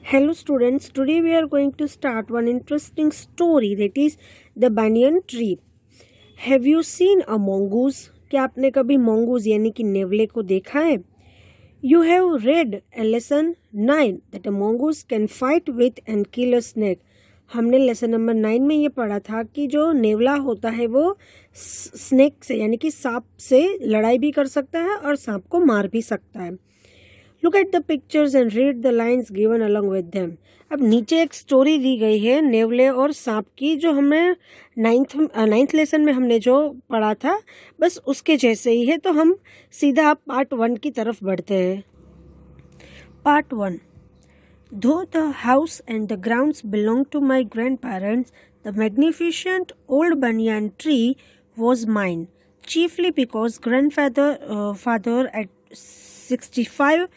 Hello students, today we are going to start one interesting story, that is the banyan tree. Have you seen a mongoose? क्या आपने कभी mongoose यानी कि नेवले को देखा है? You have read a lesson 9 that a mongoose can fight with and kill a snake. हमने lesson number 9 में ये पढ़ा था कि जो नेवला होता है वो स्नेक से यानी कि सांप से लड़ाई भी कर सकता है और सांप को मार भी सकता है. Look at the pictures and read the lines given along with them. अब नीचे एक स्टोरी दी गई है नेवले और सांप की, जो हमें नाइन्थ लेसन में हमने जो पढ़ा था बस उसके जैसे ही है. तो हम सीधा पार्ट 1 की तरफ बढ़ते हैं. Part 1. Though the house and the grounds belonged to my grandparents, the magnificent old banyan tree was mine, chiefly because father at 65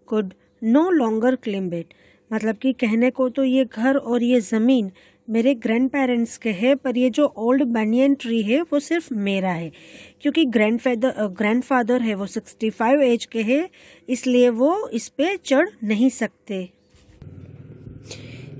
could no longer claim it. मतलब कि कहने को तो ये घर और ये ज़मीन मेरे ग्रैंड पेरेंट्स के है, पर ये जो ओल्ड बनियन ट्री है वो सिर्फ मेरा है, क्योंकि ग्रैंडफादर है वो 65 एज के है, इसलिए वो इस पे चढ़ नहीं सकते.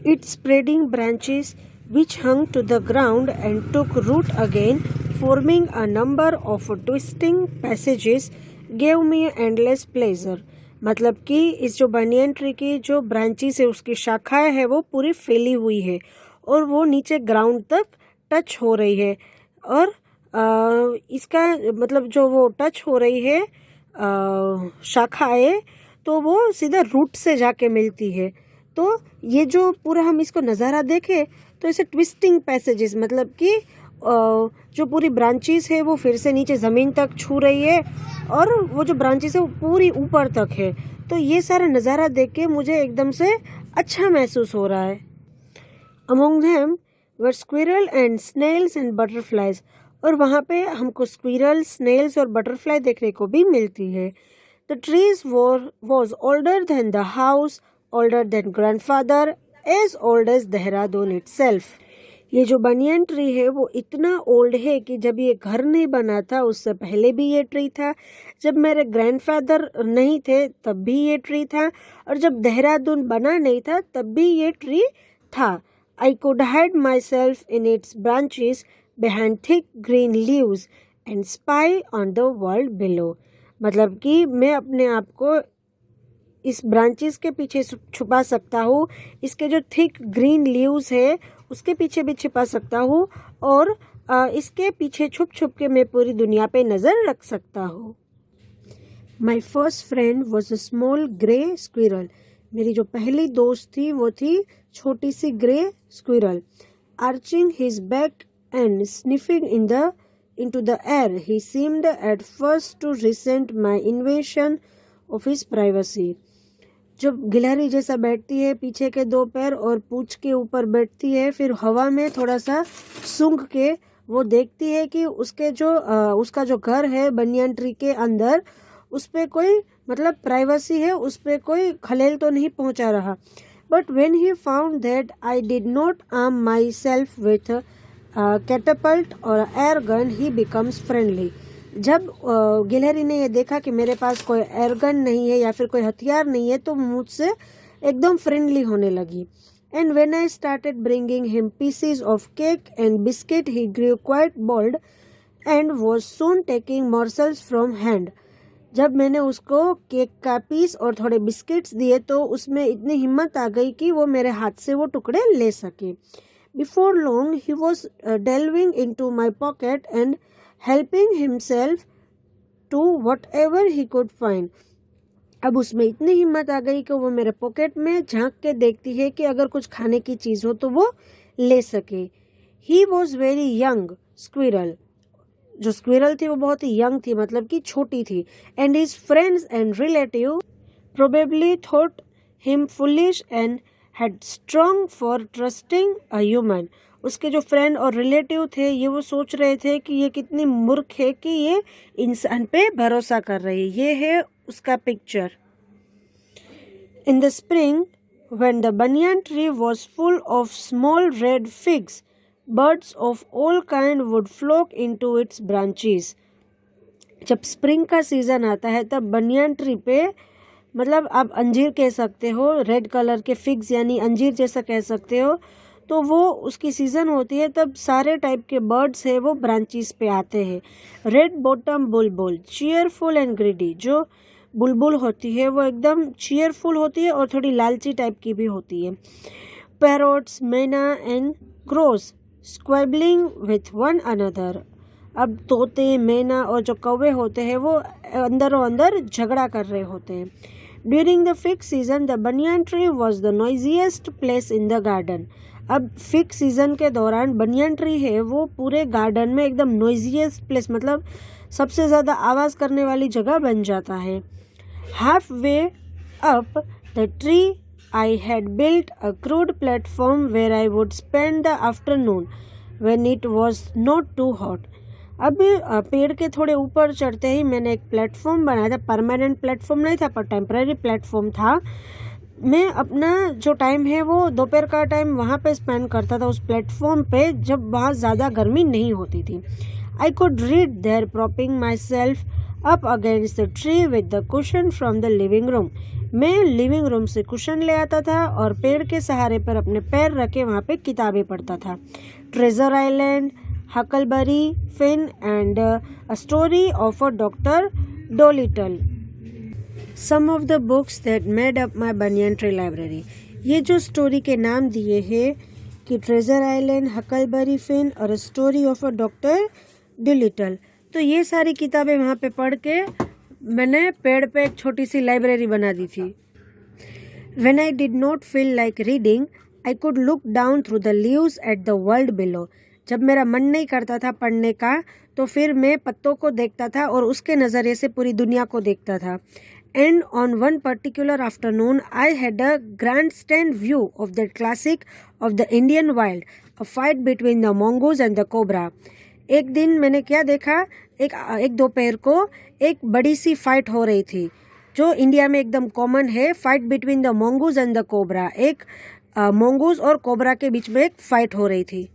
Its spreading branches, which hung to the ground and took root again, forming a number of twisting passages, gave me endless pleasure. मतलब कि इस जो बनियन ट्री की जो ब्रांचेस है, उसकी शाखाएं है वो पूरी फैली हुई है और वो नीचे ग्राउंड तक टच हो रही है. और इसका मतलब जो वो टच हो रही है शाखाएं, तो वो सीधा रूट से जाके मिलती है. तो ये जो पूरा हम इसको नज़ारा देखें तो इसे ट्विस्टिंग पैसेजेस, मतलब कि जो पूरी ब्रांचेस है वो फिर से नीचे ज़मीन तक छू रही है और वो जो ब्रांचेस है वो पूरी ऊपर तक है. तो ये सारा नज़ारा देख के मुझे एकदम से अच्छा महसूस हो रहा है. Among them were squirrel and snails and butterflies. और वहाँ पे हमको स्क्विरल, स्नेल्स और बटरफ्लाई देखने को भी मिलती है. The trees was older than the house, older than grandfather, as old as Dehradun itself. ये जो बनियन ट्री है वो इतना ओल्ड है कि जब ये घर नहीं बना था उससे पहले भी ये ट्री था, जब मेरे ग्रैंडफादर नहीं थे तब भी ये ट्री था, और जब देहरादून बना नहीं था तब भी ये ट्री था. I could hide myself in its branches behind thick green leaves and spy on the world below. मतलब कि मैं अपने आप को इस ब्रांचेस के पीछे छुपा सकता हूँ, इसके जो थिक ग्रीन लीव्स है उसके पीछे भी छुपा सकता हूँ, और इसके पीछे छुप छुप के मैं पूरी दुनिया पे नज़र रख सकता हूँ. My first friend was a small grey squirrel. मेरी जो पहली दोस्त थी वो थी छोटी सी grey squirrel. Arching his back and sniffing into the air, he seemed at first to resent my invasion of his privacy. जब गिलहरी जैसा बैठती है, पीछे के 2 पैर और पूंछ के ऊपर बैठती है, फिर हवा में थोड़ा सा सूंघ के वो देखती है कि उसका जो घर है बनियन ट्री के अंदर, उस पे कोई मतलब प्राइवेसी है, उस पे कोई खलेल तो नहीं पहुंचा रहा. But when he found that I did not arm myself with catapult और air gun, he becomes friendly. जब गिलहरी ने ये देखा कि मेरे पास कोई एयरगन नहीं है या फिर कोई हथियार नहीं है, तो मुझसे एकदम फ्रेंडली होने लगी. And when I started bringing him pieces of cake and biscuit, he grew quite bold and was soon taking morsels from hand. जब मैंने उसको केक का पीस और थोड़े बिस्किट्स दिए तो उसमें इतनी हिम्मत आ गई कि वो मेरे हाथ से वो टुकड़े ले सके. Before long he was delving into my pocket and helping himself to whatever he could find. अब उसमें इतनी हिम्मत आ गई कि वो मेरे पॉकेट में झांक के देखती है कि अगर कुछ खाने की चीज़ हो तो वो ले सके. He was very young squirrel. जो स्क्विरल थी वो बहुत ही यंग थी, मतलब कि छोटी थी. And his friends and relative probably thought him foolish and had strong for trusting a human. उसके जो फ्रेंड और रिलेटिव थे ये वो सोच रहे थे कि ये कितनी मूर्ख है कि ये इंसान पे भरोसा कर रही है. ये है उसका picture. In the spring when the banyan tree was full of small red figs, birds of all kind would flock into its branches. जब स्प्रिंग का सीज़न आता है तब बनियन ट्री पे मतलब आप अंजीर कह सकते हो, रेड कलर के फिग्स यानी अंजीर जैसा कह सकते हो। तो वो उसकी सीज़न होती है, तब सारे टाइप के बर्ड्स है वो ब्रांचेस पे आते हैं। Red bottom Bulbul cheerful and greedy, जो बुलबुल होती है वो एकदम चीयरफुल होती है और थोड़ी लालची टाइप की भी होती है। Parrots, mynah and crows squabbling with one another, अब तोते, मैना और जो कौवे होते हैं वो अंदरों अंदर झगड़ा कर रहे होते हैं। During the fig season the banyan tree was the noisiest place in the garden, अब फिग सीजन के दौरान बनियान ट्री है वो पूरे गार्डन में एकदम नॉइजिएस्ट प्लेस, मतलब सबसे ज़्यादा आवाज़ करने वाली जगह बन जाता है। Half way up the tree I had built a crude platform where I would spend the afternoon when it was not too hot, अब पेड़ के थोड़े ऊपर चढ़ते ही मैंने एक प्लेटफॉर्म बनाया था। परमानेंट प्लेटफॉर्म नहीं था पर टेम्परेरी प्लेटफॉर्म था। मैं अपना जो टाइम है वो दोपहर का टाइम वहाँ पे स्पेंड करता था उस प्लेटफॉर्म पे, जब वहाँ ज़्यादा गर्मी नहीं होती थी। I could read there propping myself up against the tree with the cushion from the living room, मैं लिविंग रूम से कुशन ले आता था और पेड़ के सहारे पर अपने पैर रखे वहाँ पे किताबें पढ़ता था। Treasure Island, Huckleberry Finn and a story of a Doctor Dolittle, some of the books that made up my banyan tree library. ये जो स्टोरी के नाम दिए हैं कि ट्रेजर आइलैंड, हकलबरी फिन और story of a Doctor Dolittle, तो ये सारी किताबें वहाँ पे पढ़ के मैंने पेड़ पे एक छोटी सी लाइब्रेरी बना दी थी। When I did not feel like reading, I could look down through the leaves at the world below. जब मेरा मन नहीं करता था पढ़ने का तो फिर मैं पत्तों को देखता था और उसके नज़रिए से पूरी दुनिया को देखता था। And on one particular afternoon, I had a grandstand view of that classic of the Indian wild, a fight between the mongoose and the cobra. एक दिन मैंने क्या देखा, एक दोपहर को एक बड़ी सी फाइट हो रही थी जो इंडिया में एकदम कॉमन है, fight between the mongoose and the cobra, एक मोंगूज और कोबरा के बीच में एक फाइट हो रही थी।